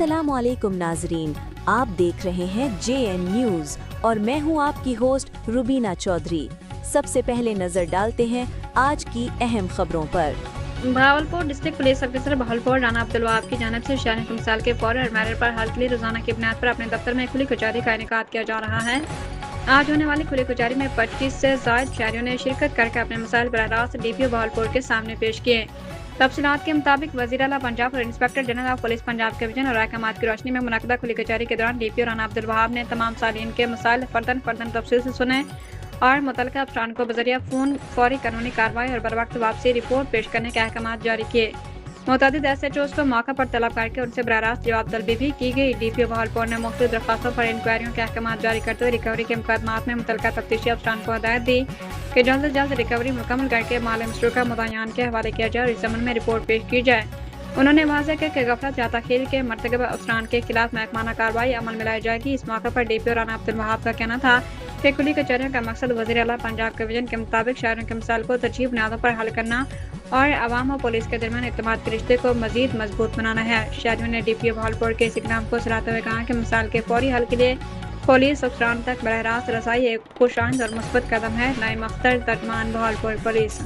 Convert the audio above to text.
अस्सलामुअलैकुम नाजरीन, आप देख रहे हैं JN न्यूज़ और मैं हूं आपकी होस्ट रुबीना चौधरी। सबसे पहले नजर डालते हैं आज की अहम खबरों पर। Bahawalpur district police officer Bahawalpur Rana Abdul Wahab की जानिब से शहरी मिसाल के फौर और मैरिज पर हल के लिए रोजाना की बुनियाद पर अपने दफ्तर में खुली कचहरी का इनेकाद किया जा रहा है। आज होने वाली खुली कचहरी में 25 से ज्यादा शहरियों ने शिरकत करके अपने मसाइल बराह रास्त DPO भावलपुर के सामने पेश किए। तफसीलात के मुताबिक वज़ीर आला पंजाब और inspector general of police Punjab के विजन और अहकामात की रोशनी में मुनक़दा खुली कचहरी के दौरान DPO राना अब्दुल वहाब ने तमाम सालीन के मसाइल फर्दन तफसील से सुने और मुतल्लिक़ा अफसरान को बज़रिया फ़ोन फौरी कानूनी कार्रवाई और बरवक्त वापसी रिपोर्ट पेश करने के अहकामात जारी किए। मुतअद्दिद SHOs को मौका पर तलब करके उनसे बराह रास्त जवाब तलबी भी की गई। DPO भावलपुर ने मुख्तलिफ दरख्वास्तों पर इंक्वायरियों के अहकामात जारी करते हुए रिकवरी के मुकदमात में मुतल्लिक़ा तफ्तीशी अफसरान को हदायत दी कि जल्द से जल्द रिकवरी मुकम्मल करके माल मसरूक़ा मुद्दायान के हवाले किया जाए और इस ज़मन में रिपोर्ट पेश की जाए। उन्होंने वाज़ेह किया कि गफलत या तख़ीर के मरतकब अफसरान के खिलाफ महकमाना कार्रवाई अमल में लाई जाएगी। इस मौके पर DPO राना अब्दुल वहाब का कहना था कि खुली कचहरियों का मकसद वज़ीर आला पंजाब के विजन के मुताबिक शहरों के मसाइल को तरजीह बुनियादों पर हल करना और अवाम और पुलिस के दरमियान इत्तेमाद के रिश्ते को मजीद मजबूत बनाना है। शहरियों ने DPO भावलपुर के इस इक़दाम को सराहते हुए कहा कि मसाइल के फौरी हल के लिए पुलिस अफसरान तक बराह रास्त रसाई एक खुश आइंद और मुस्बत कदम है। नाइम अख्तर, तर्जमान, भावलपुर पुलिस।